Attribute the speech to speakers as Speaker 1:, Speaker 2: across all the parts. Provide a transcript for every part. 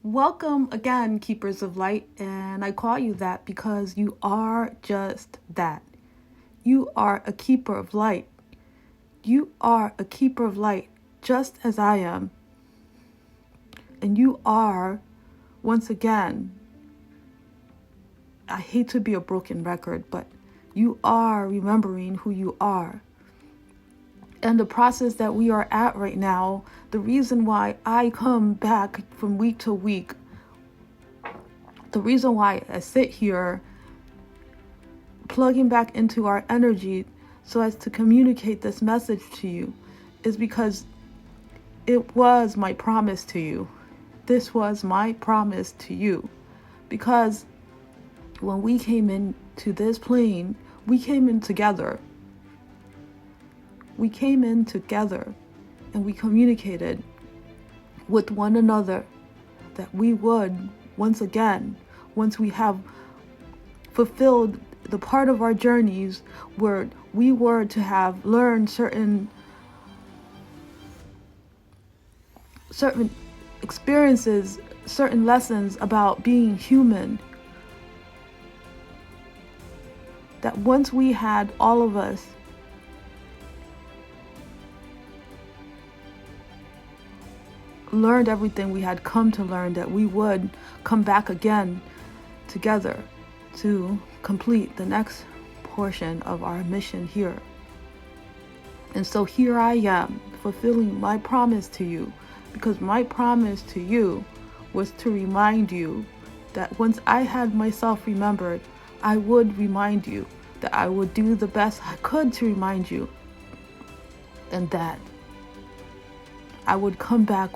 Speaker 1: Welcome again, Keepers of Light, and I call you that because you are just that. You are a keeper of light. You are a keeper of light, just as I am. And you are, once again, I hate to be a broken record, but you are remembering who you are. And the process that we are at right now, the reason why I come back from week to week, the reason why I sit here plugging back into our energy so as to communicate this message to you is because it was my promise to you. This was my promise to you. Because when we came into this plane, we came in together. We came in together and we communicated with one another that we would, once again, once we have fulfilled the part of our journeys where we were to have learned certain experiences, certain lessons about being human, that once we had all of us learned everything we had come to learn, that we would come back again together to complete the next portion of our mission here. And so here I am, fulfilling my promise to you, because my promise to you was to remind you that once I had myself remembered, I would remind you, that I would do the best I could to remind you, and that I would come back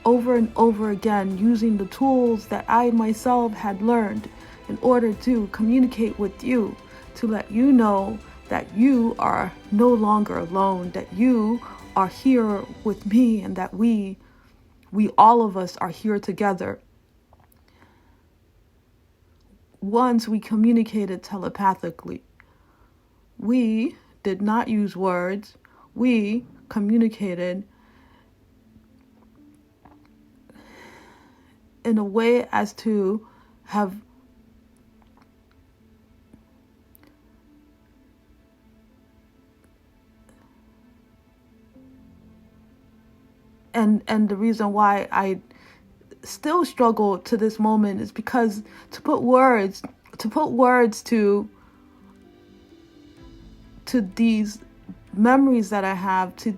Speaker 1: over and over again using the tools that I myself had learned in order to communicate with you, to let you know that you are no longer alone, that you are here with me, and that we all of us are here together. Once we communicated telepathically. We did not use words. We communicated in a way as to have and the reason why I still struggle to this moment is because to put words to these memories that I have, to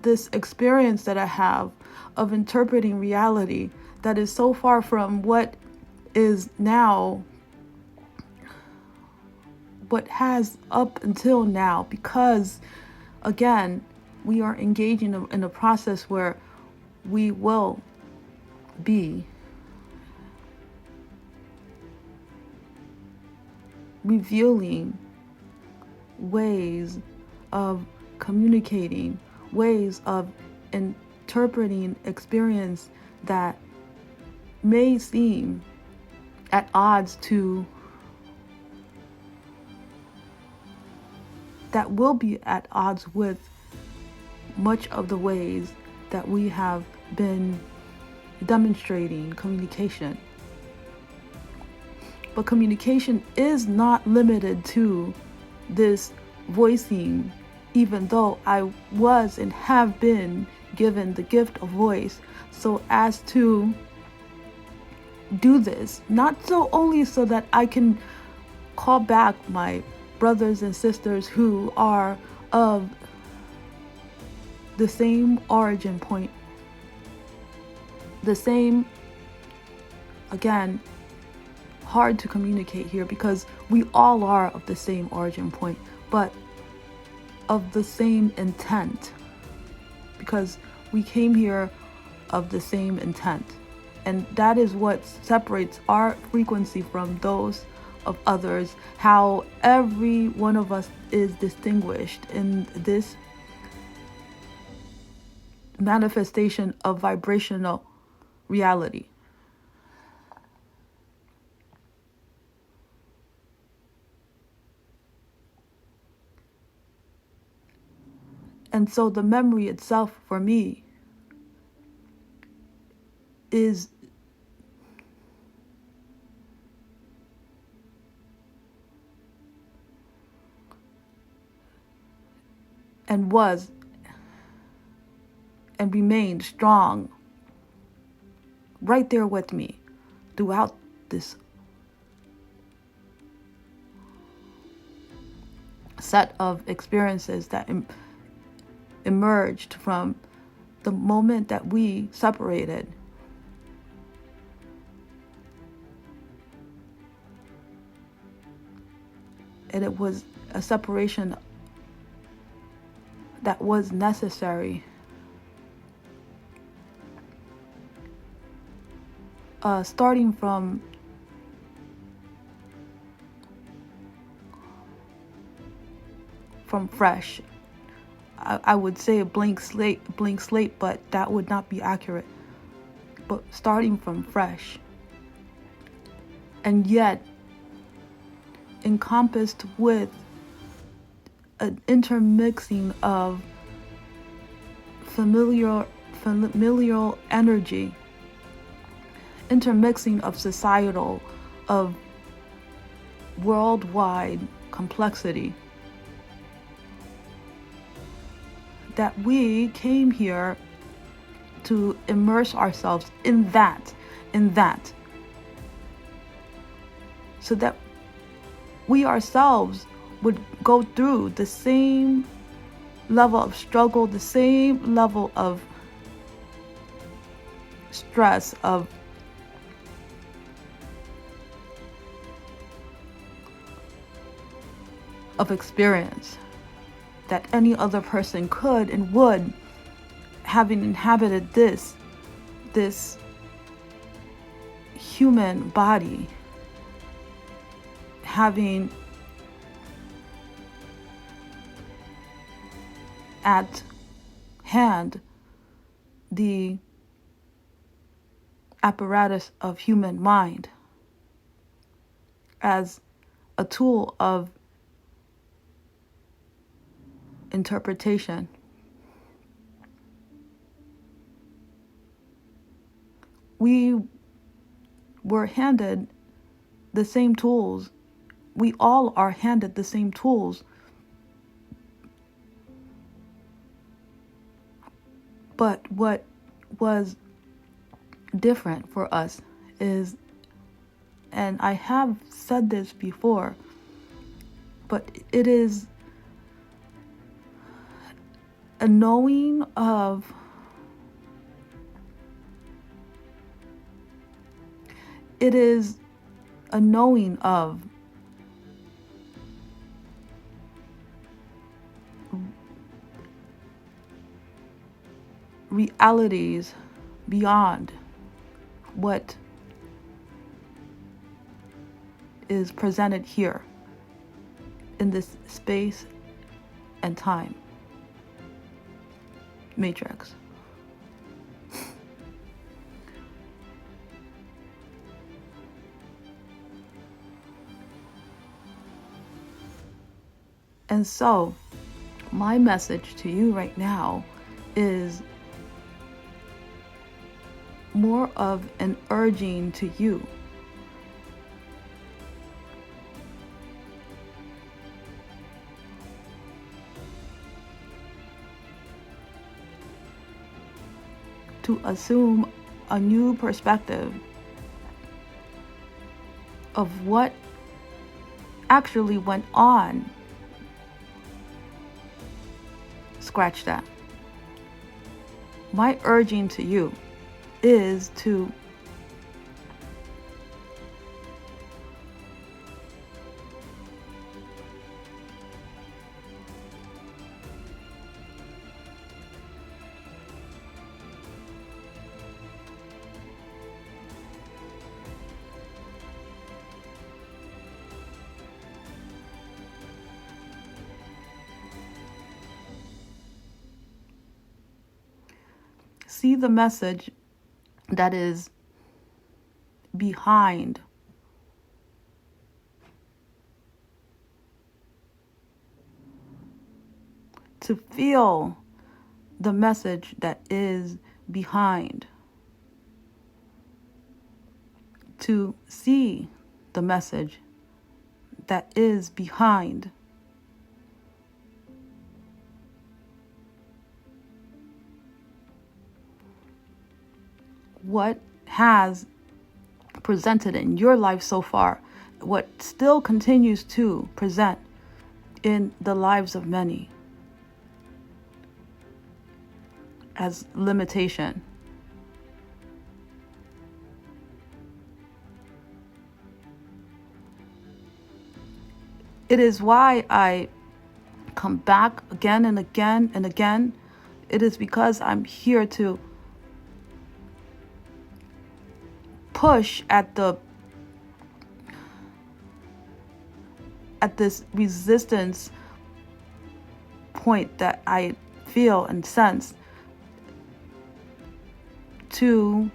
Speaker 1: this experience that I have of interpreting reality that is so far from what is now, what has up until now, because again, we are engaging in a process where we will be revealing ways of communicating, ways of interpreting experience that may seem at odds to, that will be at odds with much of the ways that we have been demonstrating communication. But communication is not limited to this voicing, even though I was and have been given the gift of voice so as to do this, not so only so that I can call back my brothers and sisters who are of the same origin point, the same, again, hard to communicate here because we all are of the same origin point, but of the same intent, because we came here of the same intent. And that is what separates our frequency from those of others, how every one of us is distinguished in this manifestation of vibrational reality. And so the memory itself for me is and was and remained strong right there with me throughout this set of experiences that emerged from the moment that we separated. And it was a separation that was necessary. Starting from fresh. I would say a blank slate, but that would not be accurate. But starting from fresh. And yet encompassed with an intermixing of familial energy, intermixing of societal, of worldwide complexity. That we came here to immerse ourselves in that, so that we ourselves would go through the same level of struggle, the same level of stress, of experience that any other person could and would, having inhabited this human body, having at hand the apparatus of human mind as a tool of interpretation. We were handed the same tools. We all are handed the same tools. But what was different for us is, and I have said this before, but it is a knowing of realities beyond what is presented here in this space and time matrix. And so, my message to you right now is more of an urging to you to assume a new perspective of what actually went on. Scratch that. My urging to you is to see the message that is behind to feel the message that is behind to see the message that is behind what has presented in your life so far, what still continues to present in the lives of many as limitation. It is why I come back again and again and again. It is because I'm here to push at this resistance point that I feel and sense to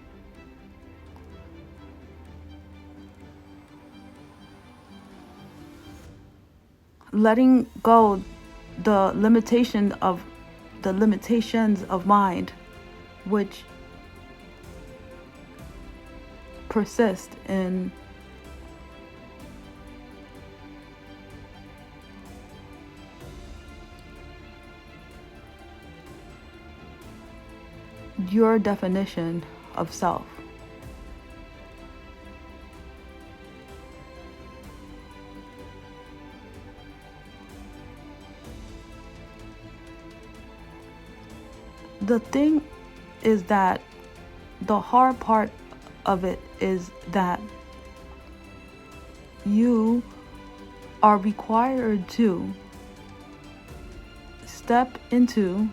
Speaker 1: letting go the limitations of mind which persist in your definition of self. The thing is that the hard part of it is that you are required to step into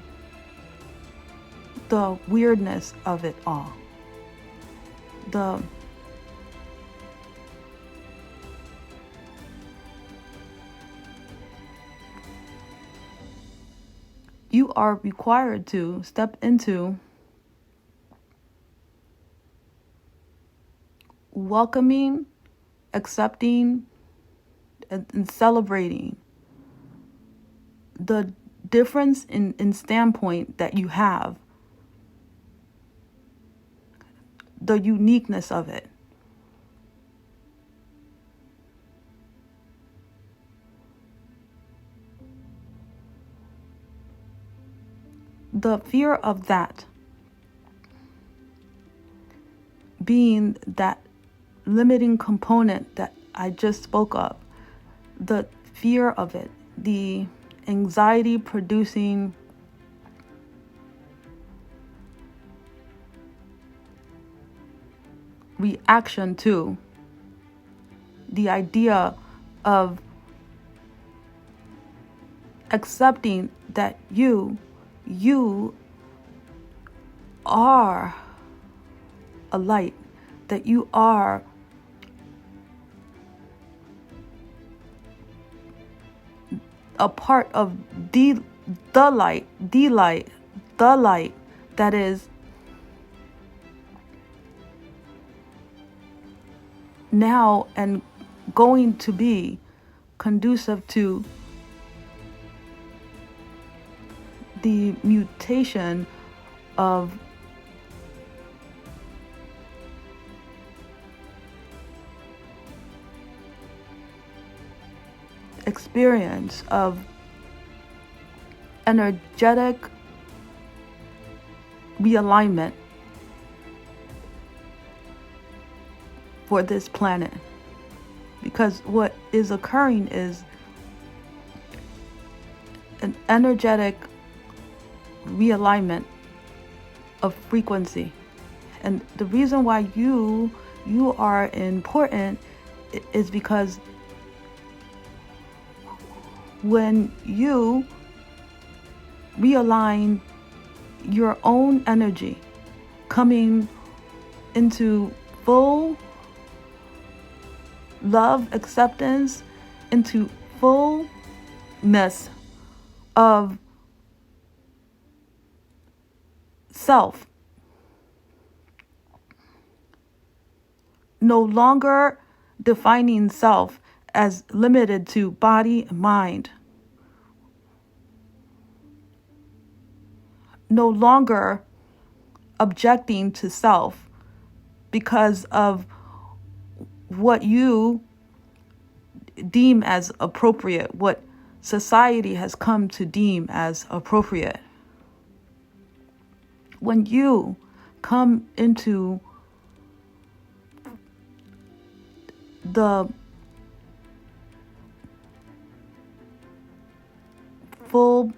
Speaker 1: the weirdness of it all. You are required to step into welcoming, accepting, and celebrating the difference in standpoint that you have, the uniqueness of it. The fear of that being that limiting component that I just spoke of, the fear of it, the anxiety producing reaction to the idea of accepting that you are a light, that you are a part of the light that is now and going to be conducive to the mutation of experience, of energetic realignment for this planet. Because what is occurring is an energetic realignment of frequency. And the reason why you are important is because when you realign your own energy, coming into full love, acceptance, into fullness of self, no longer defining self as limited to body and mind, no longer objecting to self because of what you deem as appropriate, what society has come to deem as appropriate. When you come into the full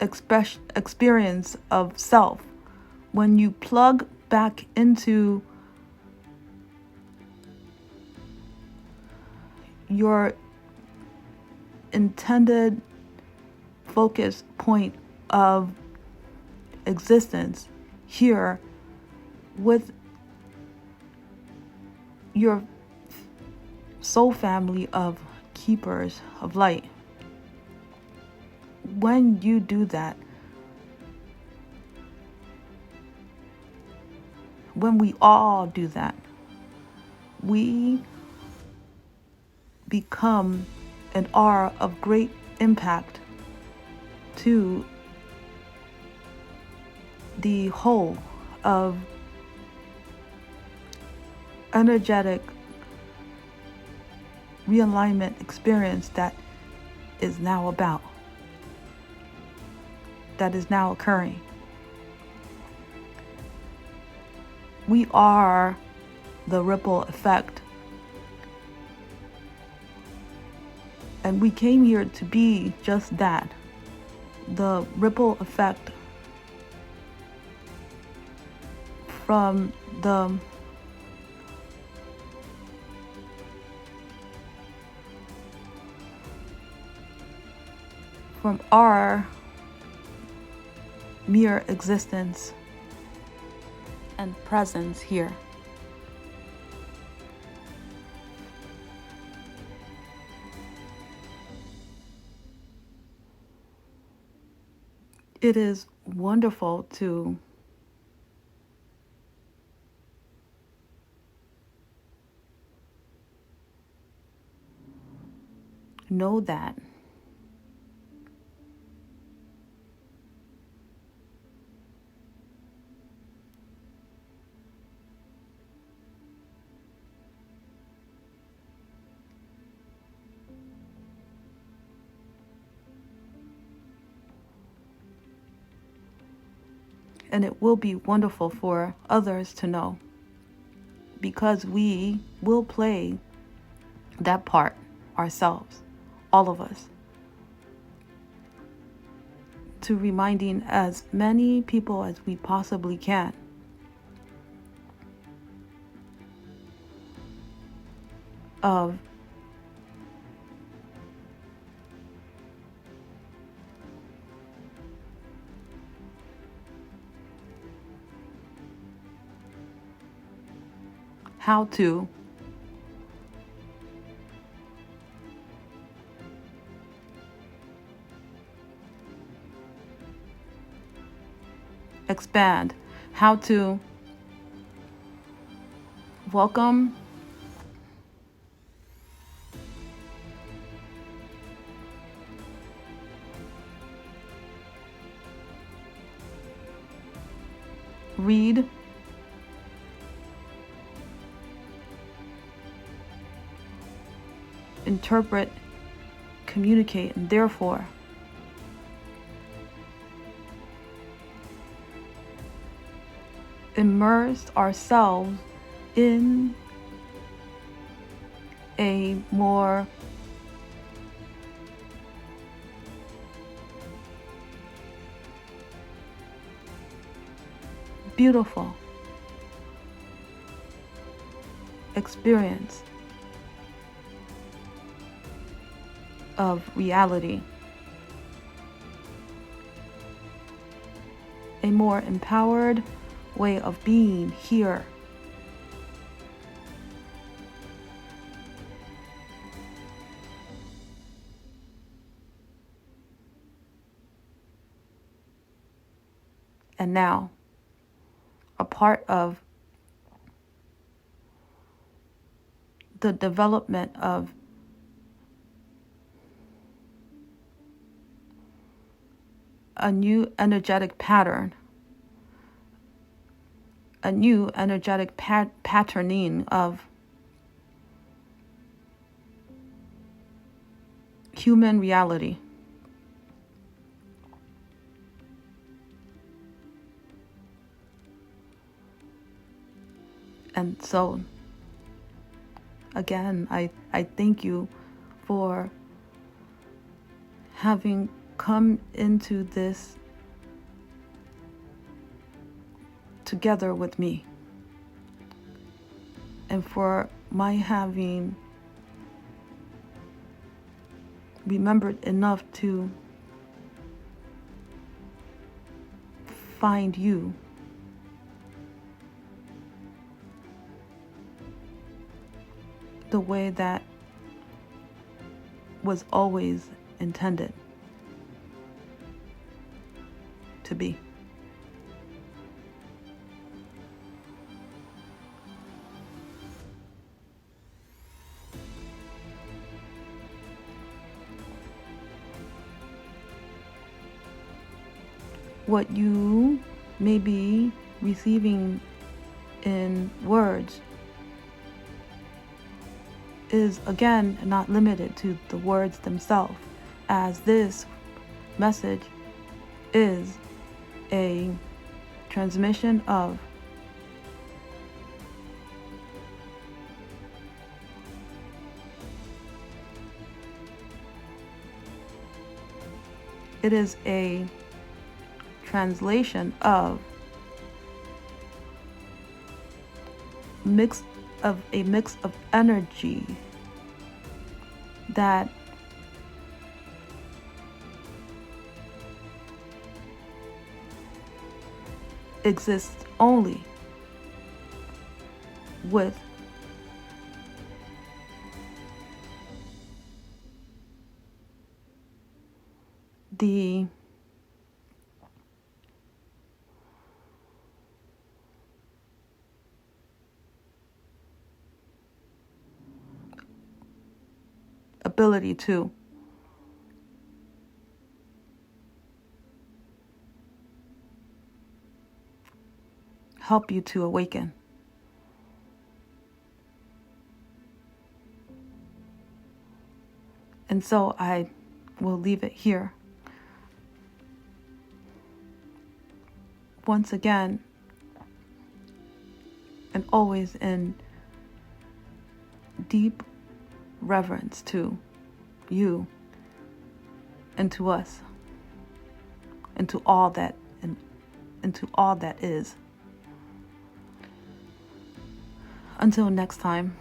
Speaker 1: experience of self, when you plug back into your intended focus point of existence here with your soul family of keepers of light. When you do that, when we all do that, we become and are of great impact to the whole of energetic realignment experience that is now about, that is now occurring. We are the ripple effect. And we came here to be just that, the ripple effect from our mere existence and presence here. It is wonderful to know that. And it will be wonderful for others to know, because we will play that part ourselves, all of us, to reminding as many people as we possibly can of how to expand, how to welcome read, interpret, communicate, and therefore immerse ourselves in a more beautiful experience of reality, a more empowered way of being here. And now, a part of the development of a new energetic pattern, a new energetic patterning of human reality. And so, again, I thank you for having come into this together with me, and for my having remembered enough to find you the way that was always intended to be. What you may be receiving in words is, again, not limited to the words themselves, as this message is a transmission of it is a translation of a mix of energy that exists only with the ability to help you to awaken. And so I will leave it here. Once again, and always in deep reverence to you and to us and to all that and to all that is. Until next time.